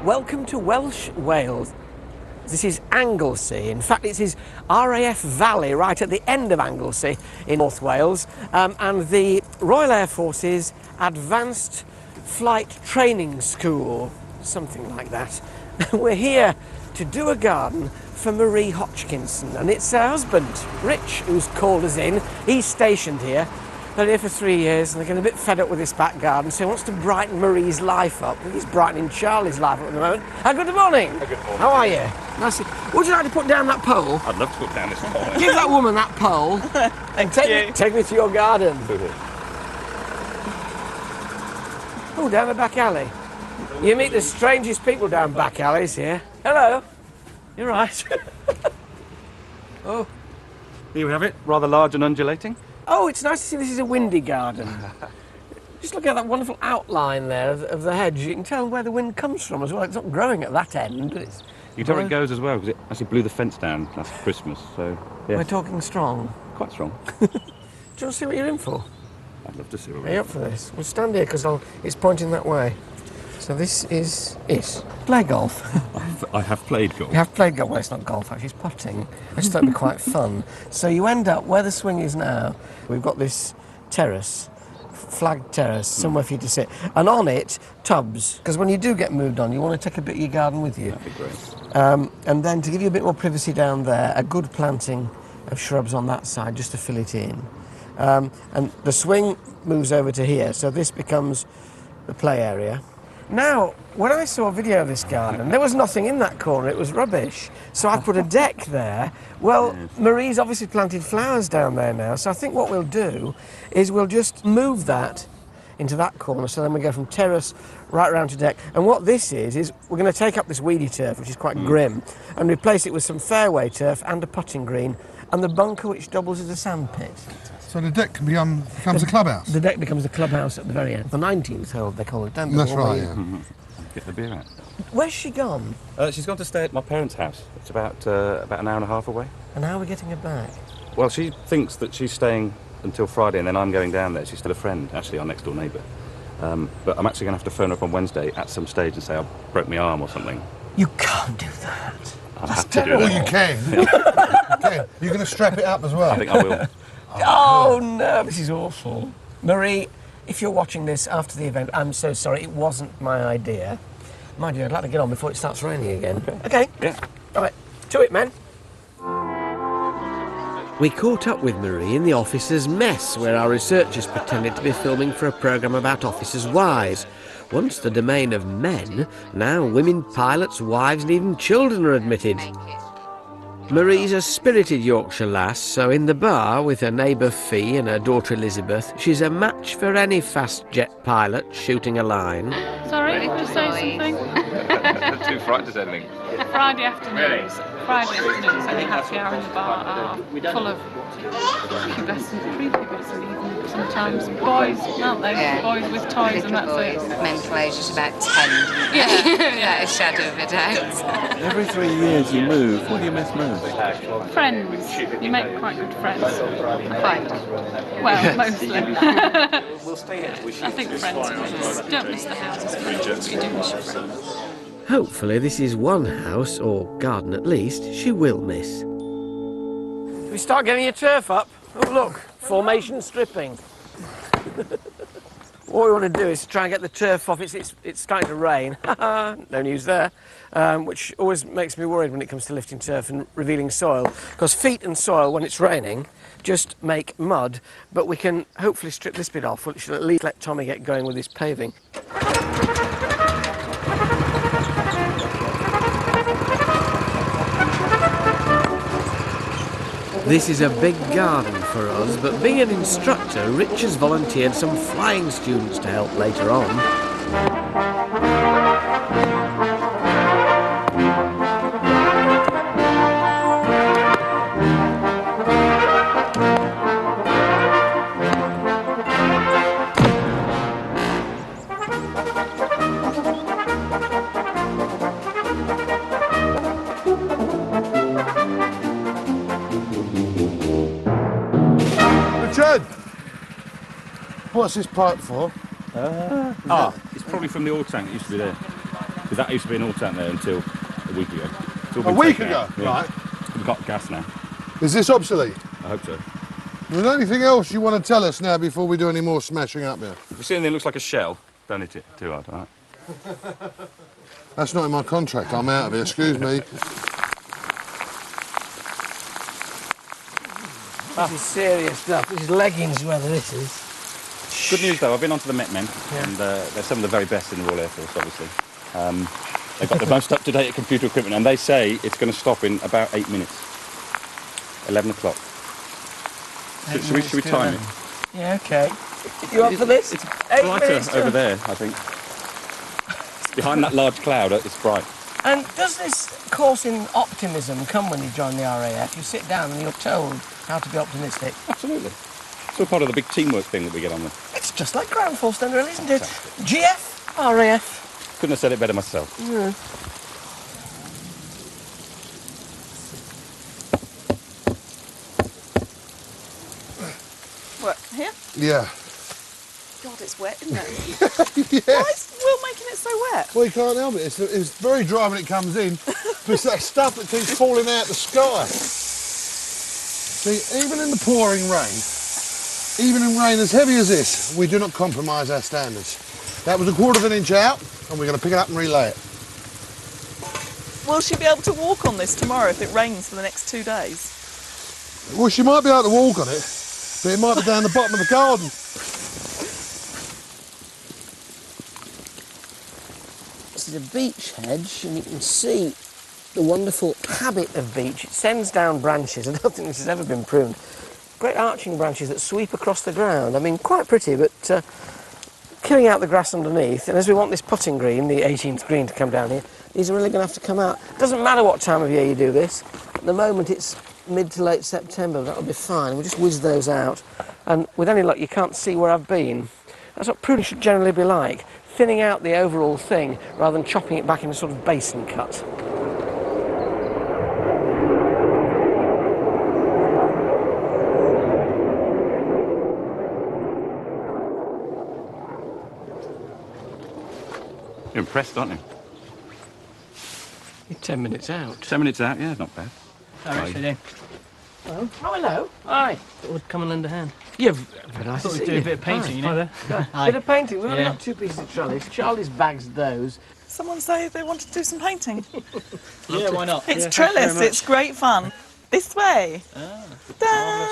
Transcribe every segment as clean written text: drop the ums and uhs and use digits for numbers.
Welcome to Welsh Wales. This is Anglesey. In fact, it is RAF Valley, right at the end of Anglesey in North Wales, and the Royal Air Force's Advanced Flight Training School, something like that. We're here to do a garden for Marie Hodgkinson, and it's her husband, Rich, who's called us in. He's stationed here. They're here for 3 years and they're getting a bit fed up with this back garden, so he wants to brighten Marie's life up. He's brightening Charlie's life up at the moment. Good morning. Good morning. How are you? Nice. Would you like to put down that pole? I'd love to put down this pole. Give that woman that pole and take me to your garden. Oh, down the back alley. You meet the strangest people down back alleys here. Hello. You're right. Oh. Here you have it, rather large and undulating. Oh, it's nice to see this is a windy garden. Just look at that wonderful outline there of the hedge. You can tell where the wind comes from as well. It's not growing at that end, but it's... You can tell where it goes as well, because it actually blew the fence down last Christmas, so... Yes. We're talking strong. Quite strong. Do you want to see what you're in for? I'd love to see what Are we're you in up for this? We'll stand here because it's pointing that way. So this is it. Play golf. I have played golf. You have played golf. Well, it's not golf, actually. It's putting. I just thought it'd be quite fun. So you end up where the swing is now. We've got this terrace, flagged terrace, somewhere for you to sit. And on it, tubs. Because when you do get moved on, you want to take a bit of your garden with you. That'd be great. And then to give you a bit more privacy down there, a good planting of shrubs on that side just to fill it in. And the swing moves over to here, so this becomes the play area. Now, when I saw a video of this garden, there was nothing in that corner, it was rubbish. So I put a deck there. Well, Marie's obviously planted flowers down there now, so I think what we'll do is we'll just move that into that corner, so then we go from terrace right round to deck. And what this is we're going to take up this weedy turf, which is quite grim, and replace it with some fairway turf and a putting green, and the bunker which doubles as a sandpit. So the deck becomes a clubhouse? The deck becomes the clubhouse at the very end. The 19th hole, they call it, don't they? That's right, yeah. Get the beer out. Where's she gone? She's gone to stay at my parents' house. It's about an hour and a half away. And how are we getting her back? Well, she thinks that she's staying until Friday and then I'm going down there. She's still a friend, actually, our next-door neighbour. But I'm actually going to have to phone her up on Wednesday at some stage and say I broke my arm or something. You can't do that. I'll have to do that. Oh, you can. You're going to strap it up as well? I think I will. Oh, no, this is awful. Marie, if you're watching this after the event, I'm so sorry. It wasn't my idea. Mind you, I'd like to get on before it starts raining again. Okay? Yeah. All right, to it, men. We caught up with Marie in the officers' mess, where our researchers pretended to be filming for a programme about officers' wives. Once the domain of men, now women pilots, wives and even children are admitted. Marie's a spirited Yorkshire lass, so in the bar with her neighbour Fee and her daughter Elizabeth, she's a match for any fast jet pilot shooting a line. Sorry, to say something? Too frightened to say anything. Friday afternoons, any happy hour in the bar are full of pubescent, prepubescent even sometimes. Boys, aren't they? Yeah. Boys with toys and that's boys. it. Mental age is about 10. Yeah. A shadow of a doubt. Every 3 years you move. What do you miss most? Friends. You make quite good friends. Quite. Well, mostly. I think friends. Don't miss the houses, but you do miss your friends. Hopefully this is one house, or garden at least, she will miss. We start getting your turf up. Oh look, formation stripping. What we want to do is try and get the turf off. It's starting to rain. No news there. Which always makes me worried when it comes to lifting turf and revealing soil. Because feet and soil, when it's raining, just make mud. But we can hopefully strip this bit off, which will at least let Tommy get going with his paving. This is a big garden for us, but being an instructor, Rich has volunteered some flying students to help later on. Richard! What's this pipe for? It's probably from the oil tank. It used to be there. Because that used to be an auto there until a week ago. It's all A been week taken ago, out. Yeah. right? We've got gas now. Is this obsolete? I hope so. Is there anything else you want to tell us now before we do any more smashing up here? If you see anything that looks like a shell, don't hit it too hard, all right? That's not in my contract. I'm out of here. Excuse me. This is serious stuff. This is leggings weather, this is. Good news though, I've been onto the Met Men, and they're some of the very best in the Royal Air Force, obviously. They've got the most up-to-date computer equipment, and they say it's going to stop in about 8 minutes. 11 o'clock. Should we time it? Yeah, okay. You up for this? It's 8 brighter minutes to- over there, I think. Behind that large cloud, it's bright. And does this course in optimism come when you join the RAF? You sit down and you're told how to be optimistic. Absolutely. It's all part of the big teamwork thing that we get on with. It's just like ground force then, really, isn't it? GF, RAF. Couldn't have said it better myself. What, here? Yeah. God, it's wet, isn't it? Yes. Why is Will making it so wet? Well, you can't help it. It's very dry when it comes in. But it's that stuff that keeps falling out the sky. See, even in the pouring rain, even in rain as heavy as this, we do not compromise our standards. That was 1/4 of an inch out, and we're going to pick it up and relay it. Will she be able to walk on this tomorrow if it rains for the next 2 days? Well, she might be able to walk on it, but it might be down the bottom of the garden. This is a beech hedge, and you can see the wonderful habit of beech. It sends down branches. I don't think this has ever been pruned. Great arching branches that sweep across the ground. I mean, quite pretty, but killing out the grass underneath. And as we want this putting green, the 18th green, to come down here, these are really going to have to come out. Doesn't matter what time of year you do this. At the moment, it's mid to late September. That'll be fine. We'll just whiz those out. And with any luck, you can't see where I've been. That's what pruning should generally be like. Thinning out the overall thing rather than chopping it back in a sort of basin cut. You're impressed, aren't you? You're 10 minutes out. 10 minutes out, yeah, not bad. How much you? Oh, hello. Hi. Thought we'd come and lend a hand. Yeah, very nice to Thought see we'd do you. a bit of painting, Hi. you know. Hi. Bit of painting. We've only Yeah. got 2 pieces of trellis. Charlie's bags those. Someone say they wanted to do some painting. Yeah, why not? It's Yeah, trellis, it's great fun. This way. Da.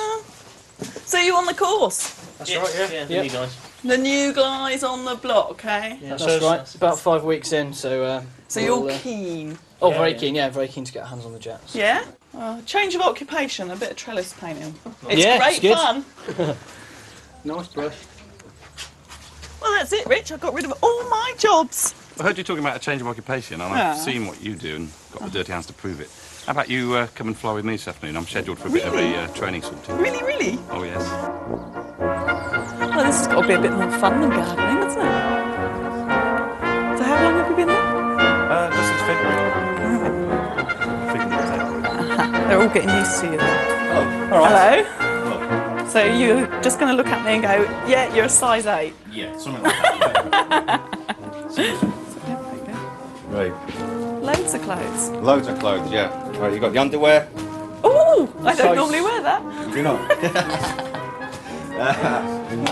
So you on the course? That's right, yeah. The new guys. The new guys on the block, eh? Yeah, that's right. About 5 weeks in, so... So you're keen? Oh, very keen, yeah. Very keen to get our hands on the jets. Yeah? Change of occupation, a bit of trellis painting. It's Yeah, great it's good. fun. Nice brush. Well, that's it, Rich. I got rid of all my jobs. I heard you talking about a change of occupation, and I've seen what you do and got the dirty hands to prove it. How about you come and fly with me this afternoon? I'm scheduled for a bit of a training sorting. Really, really? Oh, yes. Well, this has got to be a bit more fun than gardening, hasn't it? So how long have you been there? Just since February. They're all getting used to you then. Oh, all right. Hello? So you're just going to look at me and go, yeah, you're a size 8. Yeah, something like that. Right. Loads of clothes. Loads of clothes, yeah. Right, you got the underwear? Oh, I don't Size- normally wear that. Do you not?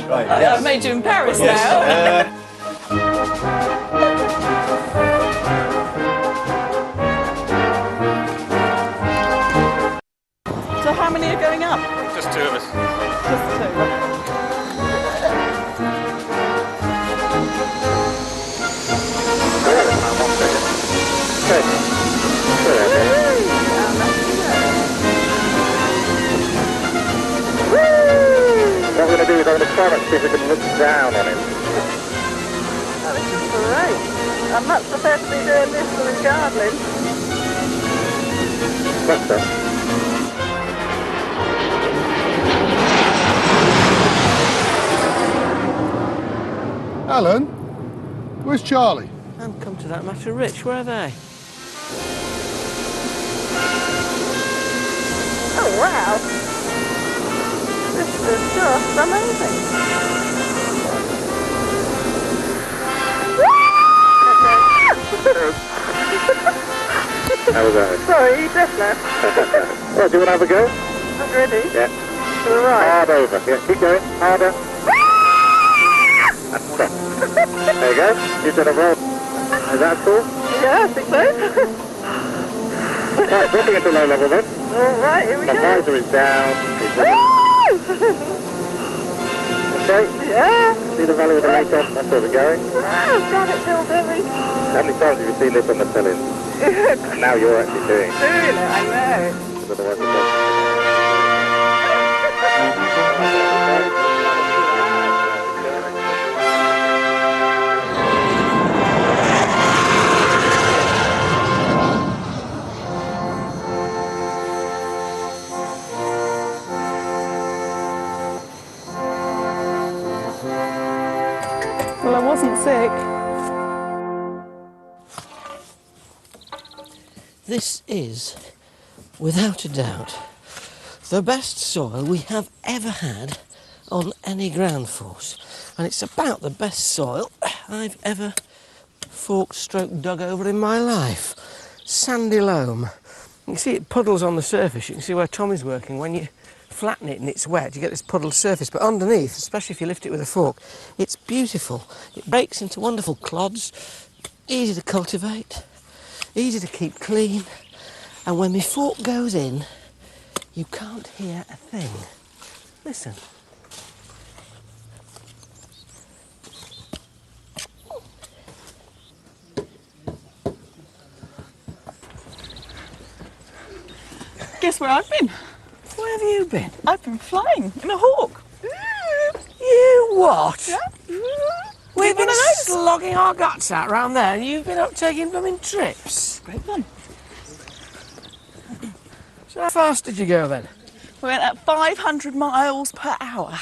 Right, I've made you in Paris now. So how many are going up? Just 2 of us. Just 2. What we're going to do is I'm going to try and see if we can look down on him. Oh, this is great. I much prefer to be doing this than gardening. Better. Alan, where's Charlie? And come to that matter, Rich, where are they? Oh, wow. This is just amazing. How was that? Sorry, left left. Well, do you want to have a go? Not ready. Yeah. To the right. Hard over. Yeah, keep going. Harder. That's tough. There you go. You did a roll. Is that cool? Yeah, I think so. Right, dropping into low level then. Alright, here we The go. visor is down. Okay. Yeah. See the valley with the light on? That's where we're going. God, it feels heavy. How many times have you seen this on the film? And now you're actually doing it. Doing it, I know. Otherwise it doesn't. Well, I wasn't sick. This is, without a doubt, the best soil we have ever had on any ground force. And it's about the best soil I've ever forked stroke dug over in my life. Sandy loam. You can see it puddles on the surface. You can see where Tommy's working. When you flatten it and it's wet, you get this puddled surface. But underneath, especially if you lift it with a fork, it's beautiful. It breaks into wonderful clods, easy to cultivate, easy to keep clean. And when my fork goes in, you can't hear a thing. Listen. Guess where I've been? Where have you been? I've been flying in a hawk. You what? Yeah. We've One been of those. slogging our guts out round there and you've been up taking blooming trips. Great fun. So how fast did you go then? We went at 500 miles per hour.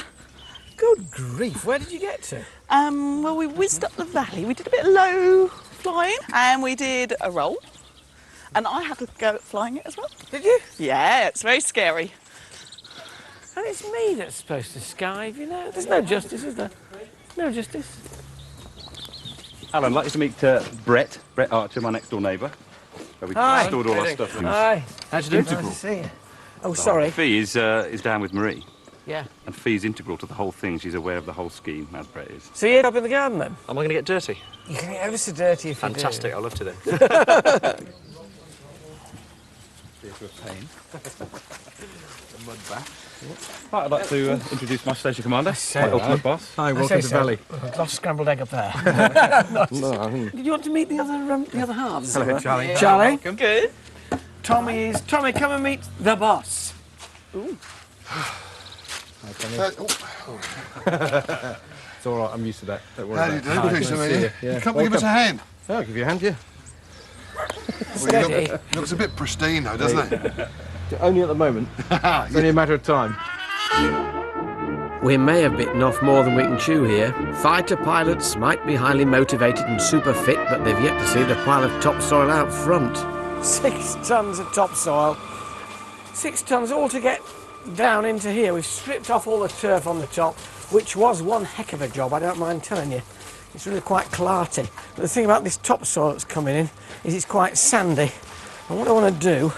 Good grief, where did you get to? Well, we whizzed up the valley. We did a bit of low flying and we did a roll. And I had to go at flying it as well. Did you? Yeah, it's very scary. And it's me that's supposed to skive, you know. There's no justice, is there? No justice. Alan, I'd like you to meet Brett Archer, my next door neighbour. Where we Hi. stored all our stuff. Hi. How'd you do? Nice to see you. Oh, sorry. Fee is down with Marie. Yeah. And Fee's integral to the whole thing. She's aware of the whole scheme, as Brett is. So you're up in the garden then? Am I going to get dirty? You can get ever so dirty if Fantastic, I love to do. Right, I'd like to introduce my station commander, say my ultimate boss. Hi, I welcome say to so. Valley. I've lost scrambled egg up there. Did you want to meet the other halves? Hello, Charlie. Charlie. Good. Tommy, come and meet the boss. It's all right, I'm used to that. Don't worry How do you about do? it. Good Nice to to meet see you. you. Yeah. You come and give us a hand. Yeah, I'll give you a hand, yeah. Well, you looks a bit pristine though, doesn't it? Only at the moment. It's only a matter of time. We may have bitten off more than we can chew here. Fighter pilots might be highly motivated and super fit, but they've yet to see the pile of topsoil out front. 6 tons of topsoil. 6 tons all to get down into here. We've stripped off all the turf on the top, which was one heck of a job, I don't mind telling you. It's really quite clarty. But the thing about this topsoil that's coming in is it's quite sandy. And what I want to do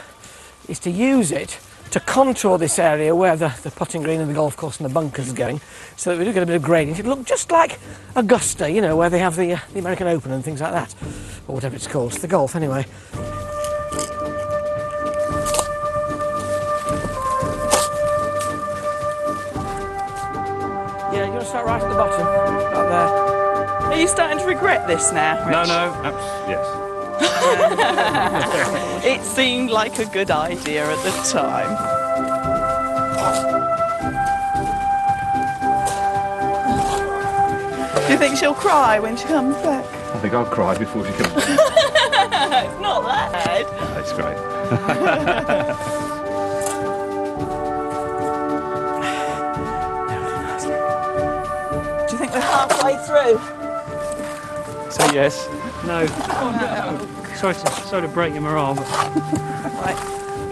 is to use it to contour this area where the putting green and the golf course and the bunkers are going, so that we do get a bit of gradient. It'll look just like Augusta, you know, where they have the American Open and things like that. Or whatever it's called. It's the golf, anyway. Yeah, you want to start right at the bottom, right there. Are you starting to regret this now, Rich? Yes. It seemed like a good idea at the time. Do you think she'll cry when she comes back? I think I'll cry before she comes. It's not that bad. That's great. Do you think we're halfway through? Say yes. No. Sorry to break your morale, but Right,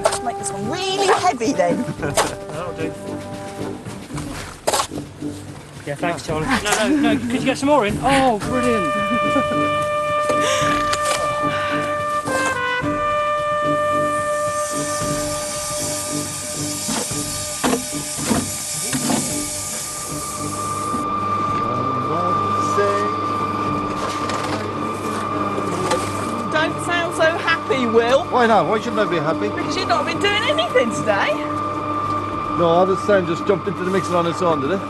let's make this one really heavy then. that'll do. Yeah, thanks, Charlie. No. Could you get some more in? Oh, brilliant. Will. Why not? Why shouldn't I be happy? Because you've not been doing anything today. No, all this sound just jumped into the mixer on its own, did it?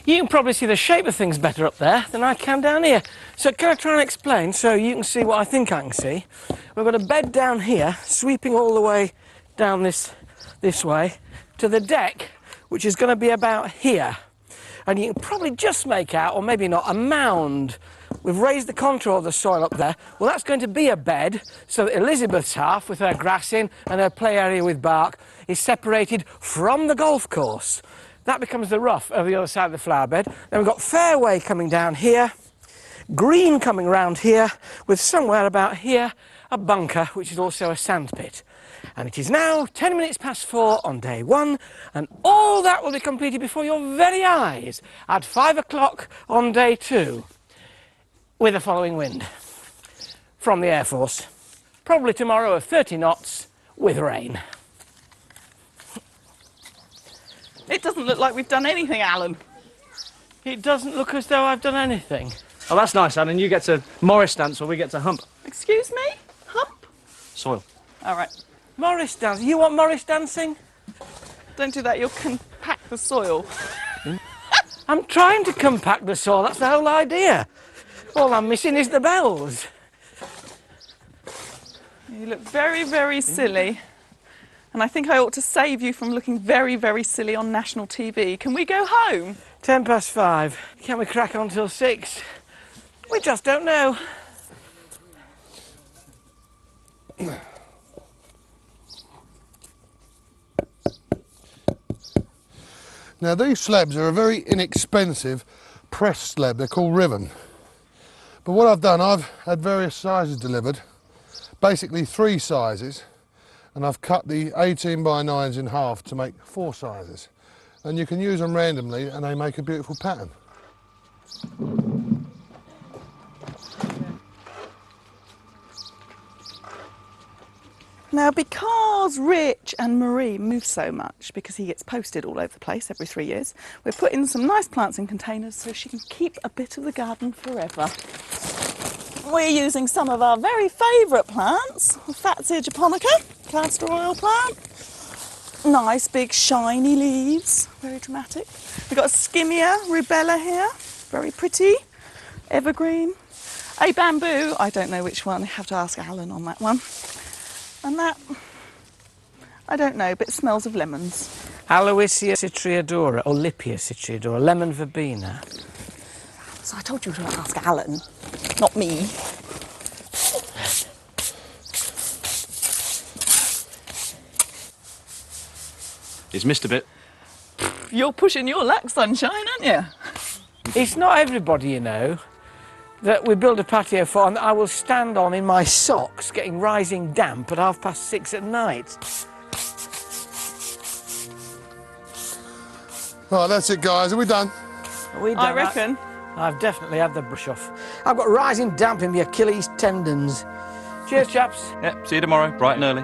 You can probably see the shape of things better up there than I can down here. So can I try and explain so you can see what I think I can see? We've got a bed down here, sweeping all the way down this way to the deck, which is going to be about here. And you can probably just make out, or maybe not, a mound. We've raised the contour of the soil up there. Well, that's going to be a bed, so that Elizabeth's half, with her grass in and her play area with bark, is separated from the golf course. That becomes the rough over the other side of the flower bed. Then we've got fairway coming down here, green coming round here, with somewhere about here a bunker, which is also a sandpit. And it is now 10 minutes past 4 on day 1, and all that will be completed before your very eyes at 5 o'clock on day 2, with a following wind from the Air Force. Probably tomorrow of 30 knots with rain. It doesn't look like we've done anything, Alan. It doesn't look as though I've done anything. Oh, that's nice, Alan. You get to Morris dance or we get to hump. Excuse me? Hump? Soil. All right. Morris dance. You want Morris dancing? Don't do that. You'll compact the soil. I'm trying to compact the soil. That's the whole idea. All I'm missing is the bells. You look very, very silly. And I think I ought to save you from looking very, very silly on national TV. Can we go home? 10 past 5. Can we crack on till 6? We just don't know. Now these slabs are a very inexpensive pressed slab. They're called Riven. But what I've done, I've had various sizes delivered, basically 3 sizes. And I've cut the 18 by 9s in half to make 4 sizes. And you can use them randomly and they make a beautiful pattern. Now, because Rich and Marie move so much, because he gets posted all over the place every 3 years, we're putting some nice plants in containers so she can keep a bit of the garden forever. We're using some of our very favourite plants, Fatsia japonica, castor oil plant. Nice big shiny leaves, very dramatic. We've got a Skimmia rubella here, very pretty, evergreen. A bamboo, I don't know which one, I have to ask Alan on that one. And that, I don't know, but it smells of lemons. Aloysia citriodora, or Lipia citriodora, lemon verbena. So I told you to ask Alan, not me. It's missed a bit. You're pushing your luck, sunshine, aren't you? It's not everybody, you know, that we build a patio for and that I will stand on in my socks getting rising damp at 6:30 at night. Right, that's it guys, are we done? Are we I done? reckon. I've definitely had the brush off. I've got rising damp in the Achilles tendons. Cheers, chaps. Yep, see you tomorrow, bright and early.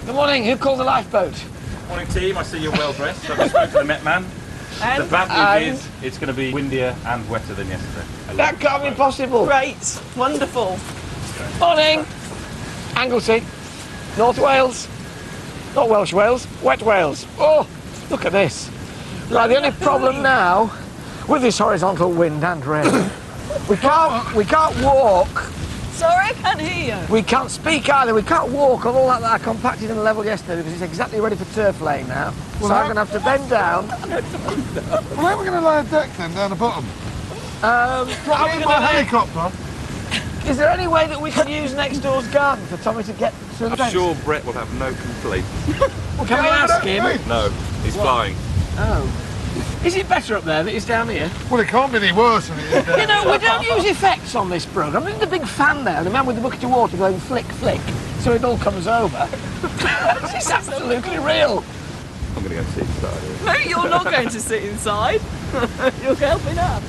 Good morning. Who called the lifeboat? Morning team, I see you're well dressed. I've just spoken to the Met man. And The bad news is it's going to be windier and wetter than yesterday. That can't be possible. Great, wonderful. Morning. Anglesey, North Wales. Not Welsh Wales, Wet Wales. Oh, look at this. Right, the only problem now with this horizontal wind and rain, we can't walk. Sorry, I can't hear you. We can't speak either. We can't walk on all that I compacted and leveled yesterday because it's exactly ready for turf laying now. So I'm going to have to bend down. Well, how are we going to lay a deck then down the bottom? How are we My gonna helicopter. Is there any way that we can use next door's garden for Tommy to get through the I'm fence? sure Brett will have no complaint. Can we ask him? No, he's flying. Oh. Is it better up there than it is down here? Well, it can't be any worse than it is down You know, we don't use effects on this programme. There's a big fan there, the man with the bucket of water going flick, flick, so it all comes over. It's absolutely real. I'm going to go sit inside here. No, you're not going to sit inside. You're helping up.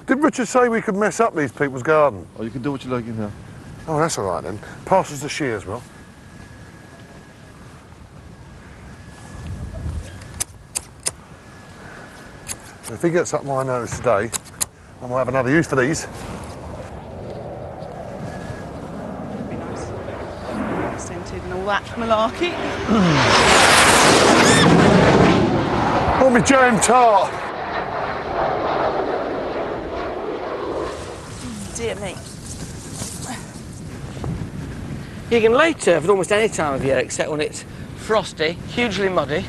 Did Richard say we could mess up these people's garden? Oh, you can do what you like in here. Oh, that's all right then. Pass us the shears, Will. If he gets up my nose today, I might have another use for these. Be nice. Scented and all that malarkey. Oh, my jam tart! Dear me. You can lay turf at almost any time of year except when it's frosty, hugely muddy,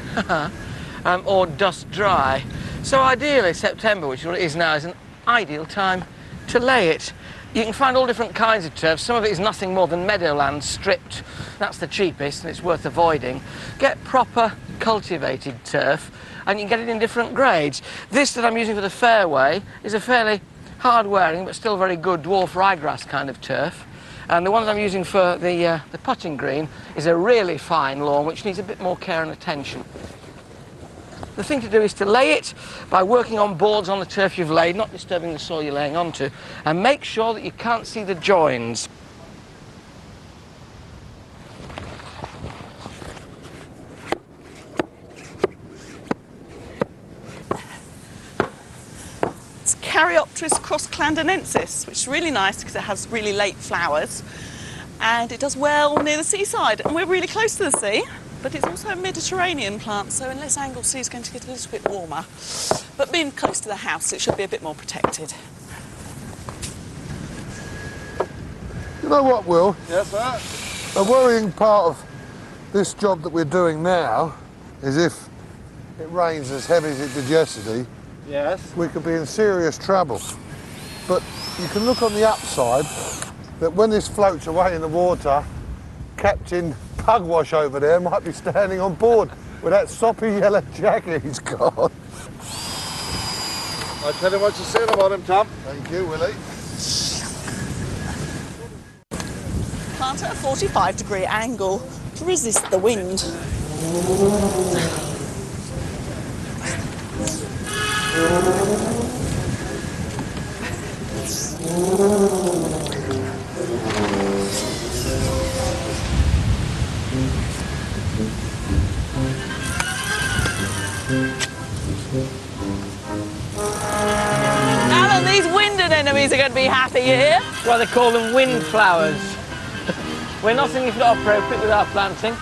or dust dry. So ideally September, which is what it is now, is an ideal time to lay it. You can find all different kinds of turf. Some of it is nothing more than meadowland stripped. That's the cheapest and it's worth avoiding. Get proper cultivated turf and you can get it in different grades. This that I'm using for the fairway is a fairly hard-wearing but still very good dwarf ryegrass kind of turf. And the one that I'm using for the putting green is a really fine lawn which needs a bit more care and attention. The thing to do is to lay it by working on boards on the turf you've laid, not disturbing the soil you're laying onto, and make sure that you can't see the joins. It's Caryopteris crossclandinensis, which is really nice because it has really late flowers and it does well near the seaside. And we're really close to the sea, but it's also a Mediterranean plant, so unless Anglesey is going to get a little bit warmer. But being close to the house, it should be a bit more protected. You know what, Will? Yes, sir. A worrying part of this job that we're doing now is if it rains as heavy as it did yesterday, Yes. we could be in serious trouble. But you can look on the upside that when this floats away in the water, Captain Pugwash over there might be standing on board with that soppy yellow jacket he's got. I'll tell you what you're saying about him, Tom. Thank you, Willie. Plant at a 45-degree angle to resist the wind. Alan, these wind anemones are going to be happy here. That's why they call them wind flowers. We're nothing if not appropriate with our planting.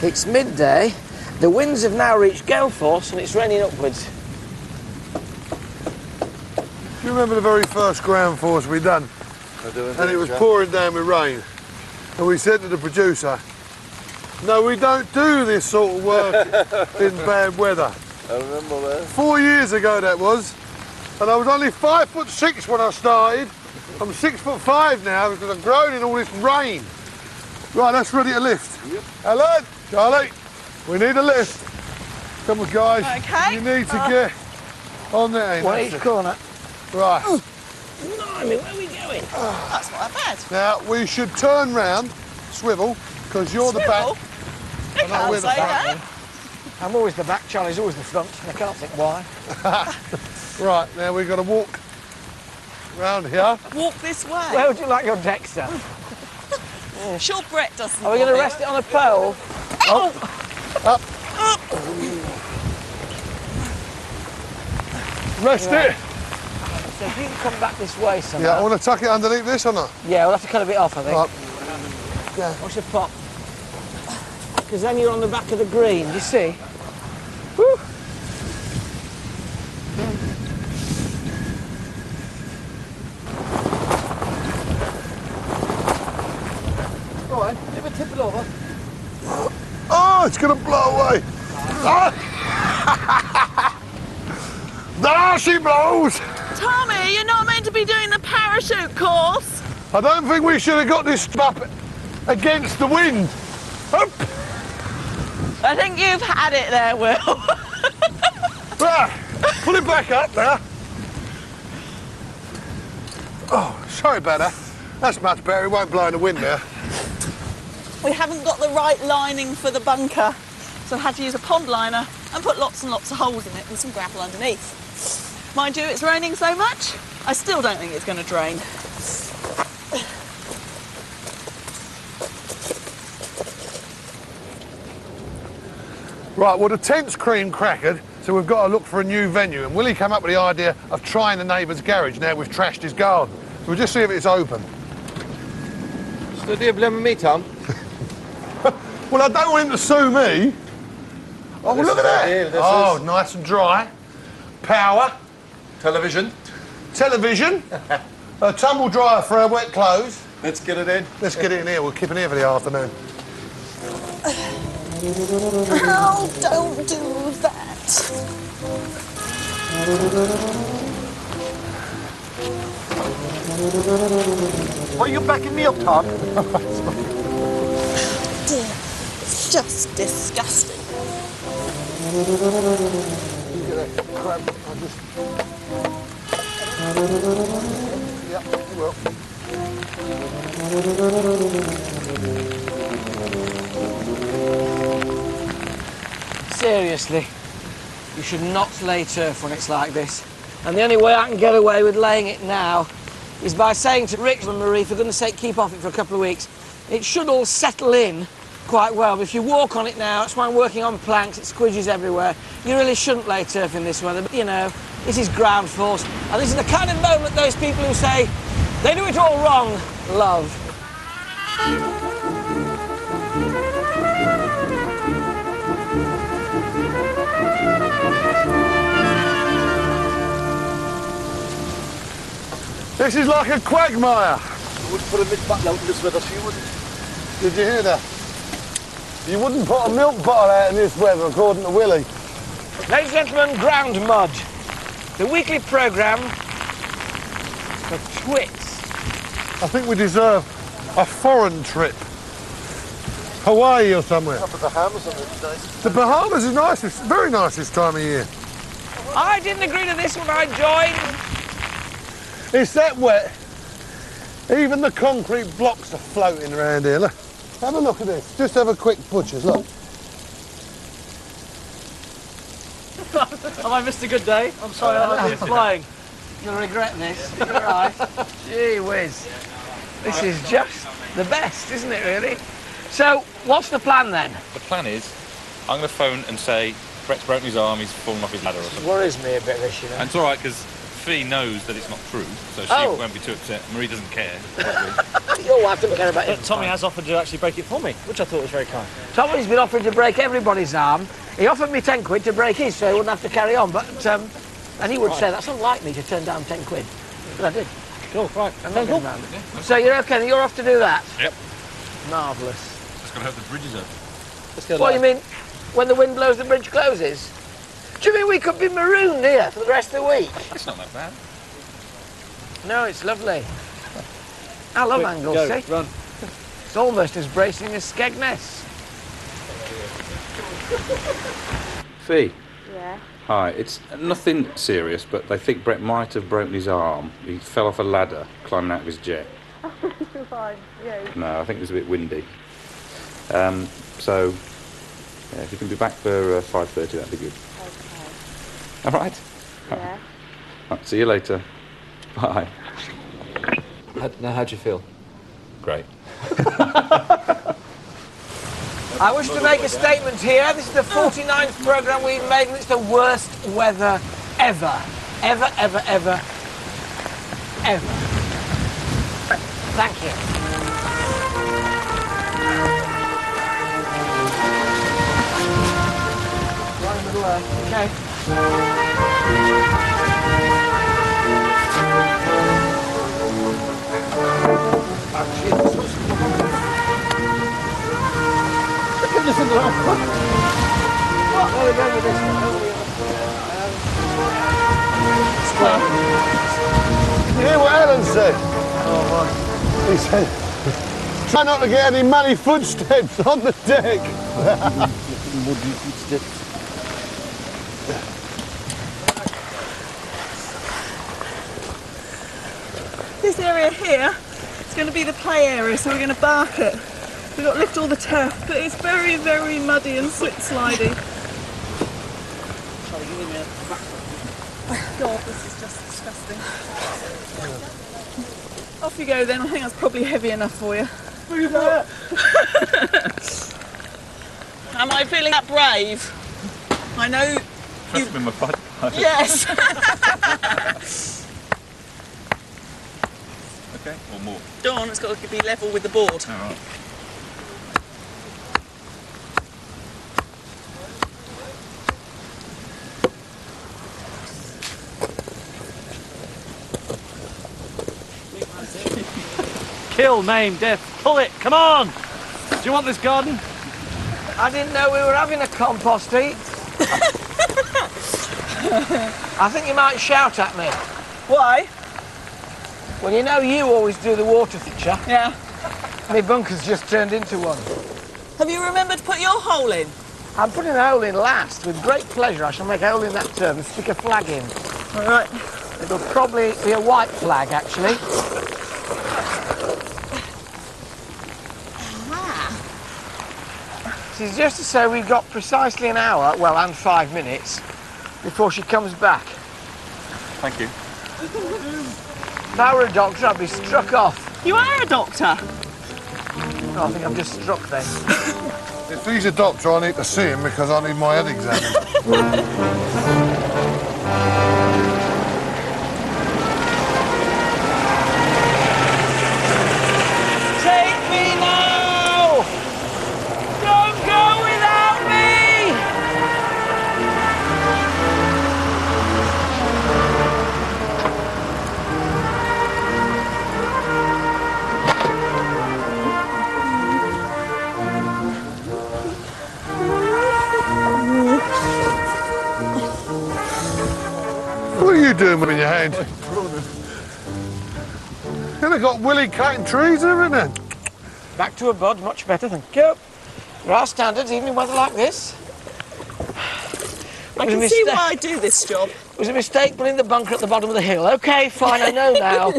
It's midday. The winds have now reached gale force and it's raining upwards. Do you remember the very first ground force we done? I do. And it was pouring down with rain. And we said to the producer, no, we don't do this sort of work in bad weather. I remember that. 4 years ago that was. And I was only 5'6" when I started. I'm 6'5" now because I've grown in all this rain. Right, that's ready to lift. Yep. Alan, Charlie, we need a lift. Come on, guys. Okay. You need to get on there. One each corner. Right. Blimey, where are we going? That's not that bad. Now, we should turn round, swivel, because you're the Swivel? back. You And can't we're the say front. that. I'm always the back, Charlie's always the front. I can't think why. Right, now we've got to walk round here. Walk this way. Where would you like your Dexter? Sure Brett doesn't Are we going to want rest it on a pole? Up. Rest it. So if you can come back this way somehow. Yeah, I want to tuck it underneath this or not? Yeah, we'll have to cut a bit off, I think. Right. Yeah. What's your pop? Because then you're on the back of the green, you see? Woo. All right, never tip it over. Oh, it's going to blow away. Ah! There she blows. Tommy, you're not meant to be doing the parachute course. I don't think we should have got this up against the wind. Up. I think you've had it there, Will. Right, pull it back up now. Oh, sorry about that. That's much better. It won't blow in the wind now. We haven't got the right lining for the bunker, so I had to use a pond liner and put lots and lots of holes in it and some gravel underneath. Mind you, it's raining so much, I still don't think it's going to drain. Right, well, the tent's cream crackered, so we've got to look for a new venue. And Willie came up with the idea of trying the neighbour's garage now we've trashed his garden. So we'll just see if it's open. Still do you blame me, Tom? Well, I don't want him to sue me. Oh, This look is at ideal, that. this Oh, is. nice and dry. Power. Television. Television. A tumble dryer for our wet clothes. Let's get it in. Let's get it in here. We'll keep it here for the afternoon. Oh, don't do that. Are you backing me up, Tom? Dear, it's just disgusting. Yeah, you will. Seriously, you should not lay turf when it's like this. And the only way I can get away with laying it now is by saying to Rick and Marie, for goodness sake, keep off it for a couple of weeks. It should all settle in quite well, but if you walk on it now, that's why I'm working on planks, it squidges everywhere. You really shouldn't lay turf in this weather, but you know, this is ground force. And this is the kind of moment those people who say they do it all wrong love. This is like a quagmire. I would put a mid bottle out in this weather, so you wouldn't. Did you hear that? You wouldn't put a milk bottle out in this weather, according to Willie. Ladies and gentlemen, Ground Mud, the weekly programme for twits. I think we deserve a foreign trip. Hawaii or somewhere. Up at the Bahamas, it's nice. The Bahamas is nice. It's very nice this time of year. I didn't agree to this when I joined. It's that wet. Even the concrete blocks are floating around here. Look. Have a look at this. Just have a quick butcher's look. Have I missed a good day? I'm sorry, I'm flying. You'll regret this. You're right. Gee whiz. This is just the best, isn't it, really? So, what's the plan then? The plan is, I'm going to phone and say, Brett's broken his arm, he's fallen off his ladder or something. Worries me a bit, this, you know. And it's all right, because Fee knows that it's not true, so she Oh. won't be too upset. Marie doesn't care. Your wife doesn't care about it. But Tommy has offered to actually break it for me, which I thought was very kind. Tommy's been offering to break everybody's arm. He offered me 10 quid to break his, so he wouldn't have to carry on. But and he would say that's unlike me to turn down 10 quid. But I did. Cool, right. I'm not getting around it. So you're okay? Then you're off to do that. Yep. Marvellous. Just got to hope the bridge is open. Let's go What, live. you mean when the wind blows, the bridge closes? Do you mean we could be marooned here for the rest of the week? That's not that bad. No, it's lovely. I love Quick, Anglesey. go, run. It's almost as bracing as Skegness. Fee. Yeah. Hi, it's nothing serious, but they think Brett might have broken his arm. He fell off a ladder climbing out of his jet. Fine. Yeah. No, I think it was a bit windy. So, yeah, if you can be back for 5:30, that'd be good. Okay. All right? Yeah. Right, see you later. Bye. Now, how'd you feel? Great. I wish to make a statement here. This is the 49th programme we've made, and it's the worst weather ever. Ever, ever, ever, ever. Thank you. Right in the middle there. Okay. listen to that. Well, we're going with this one. You hear what Alan said? He said, try not to get any muddy footsteps on the deck. Muddy footsteps. This area here is going to be the play area, so we're going to bark it. We've got to lift all the turf, but it's very, very muddy and slip-slidey. God, this is just disgusting. Off you go then, I think that's probably heavy enough for you. Am I feeling that brave? I know you... With my fight. Yes! Okay, or more. Dawn, it's got to be level with the board. All right. Kill, maim, death. Pull it. Come on. Do you want this garden? I didn't know we were having a compost heap. I think you might shout at me. Why? Well, you know you always do the water feature. Yeah. My bunker's just turned into one. Have you remembered to put your hole in? I'm putting a hole in last. With great pleasure, I shall make a hole in that turf and stick a flag in. All right. It'll probably be a white flag, actually. This is just to say we've got precisely an hour, well, and 5 minutes, before she comes back. Thank you. If I were a doctor, I'd be struck off. You are a doctor. Oh, I think I'm just struck then. If he's a doctor, I need to see him because I need my head examined. Take me now! Don't go without me! What are you doing with your hand? And they've got Willie cutting trees, haven't they? Back to a bud, much better, thank you. There are standards, even in weather like this. I can see why I do this job. It was a mistake putting the bunker at the bottom of the hill. OK, fine, I know now.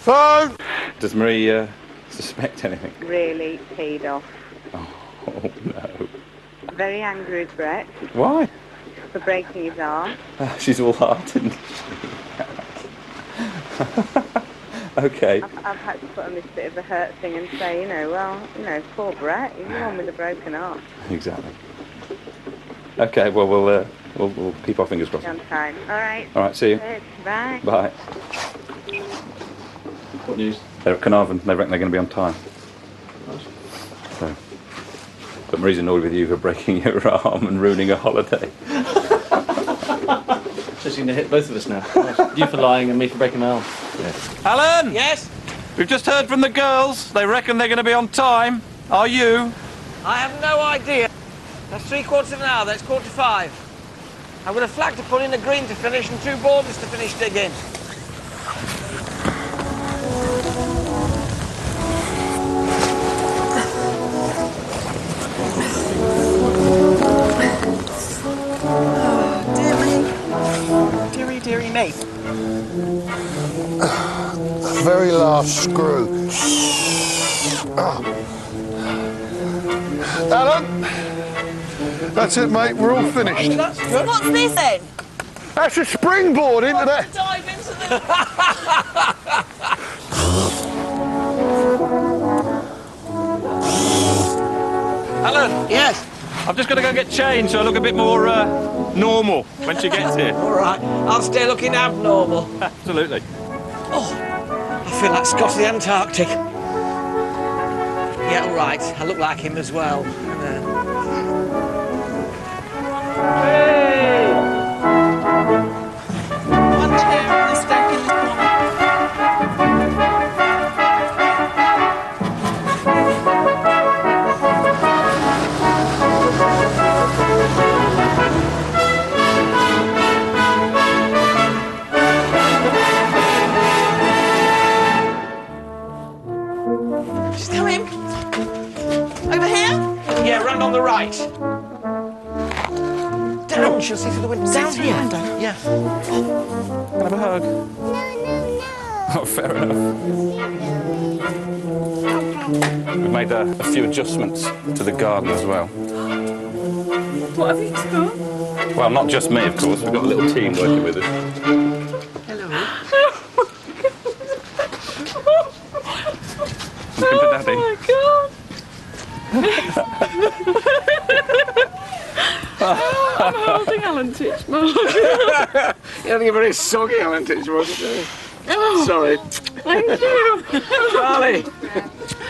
Phone! Does Marie suspect anything? Really peed off. Oh, no. Very angry with Brett Why? for breaking his arm. She's all heart, isn't she? Okay. I've had to put on this bit of a hurt thing and say, poor Brett, he's the one with a broken arm. Exactly. Okay, well, we'll keep our fingers crossed. On time. All right. All right, see you. Good. Bye. Bye. What news? They're at Carnarvon. They reckon they're going to be on time. So. But Marie's annoyed with you for breaking your arm and ruining a holiday. So she's going to hit both of us now. You for lying and me for breaking my arm. Yeah. Alan! Yes? We've just heard from the girls. They reckon they're going to be on time. Are you? I have no idea. That's 3/4 of an hour, that's 4:45. I've got a flag to put in, a green to finish, and 2 borders to finish digging. Dearie, dearie me. Very last screw. Alan? That's it, mate. We're all finished. That's good. What's this then? That's a springboard into that. Dive into the... Alan! Yes? I've just got to go get changed so I look a bit more normal when she gets here. All right, I'll stay looking abnormal. Absolutely. I feel like Scott of the Antarctic. Yeah, all right. I look like him as well. One chair on this deck in the corner. she'll see through the window. See Down through the here. window? Yeah. Have a hug. Oh, fair enough. We've made a few adjustments to the garden as well. What have you done? Well, not just me, of course. We've got a little team working with us. Hello. Looking for Daddy. Oh my god! I'm holding Alan Titchmarsh. You're having a very soggy Alan Titchmarsh. Oh, Sorry. thank you. Charlie.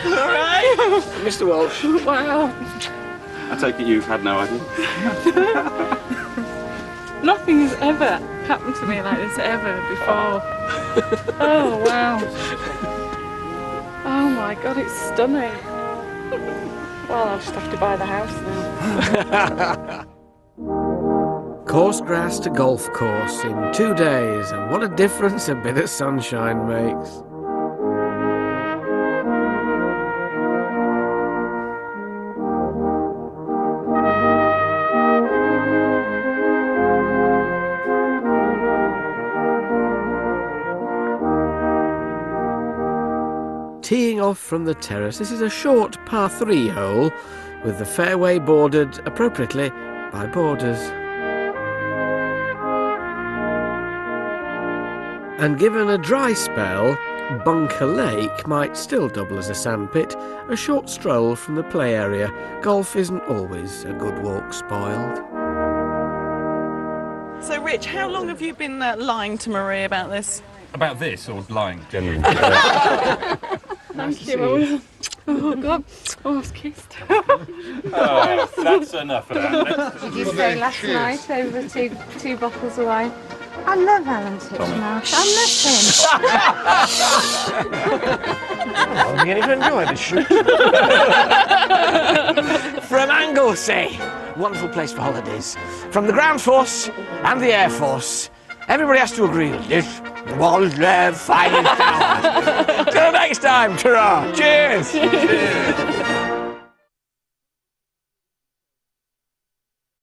All right. Mr. Walsh. Wow. I take it you've had no idea. Nothing has ever happened to me like this ever before. Oh wow. Oh my god, it's stunning. Well, I'll just have to buy the house now. Coarse grass to golf course in 2 days, and what a difference a bit of sunshine makes. Teeing off from the terrace, this is a short par 3 hole with the fairway bordered appropriately by borders. And given a dry spell, Bunker Lake might still double as a sandpit, a short stroll from the play area. Golf isn't always a good walk spoiled. So, Rich, how long have you been lying to Marie about this? About this, or lying generally? Thank you. Oh god. Oh, I was kissed. Oh, that's enough of that. Did you say last night over two bottles of wine? I love Alan Titchmarsh. I miss him. I'm beginning to enjoy this shoot. From Anglesey, wonderful place for holidays. From the ground force and the air force, everybody has to agree that this was their finest hour. Till next time, ta-ra! Cheers! Cheers.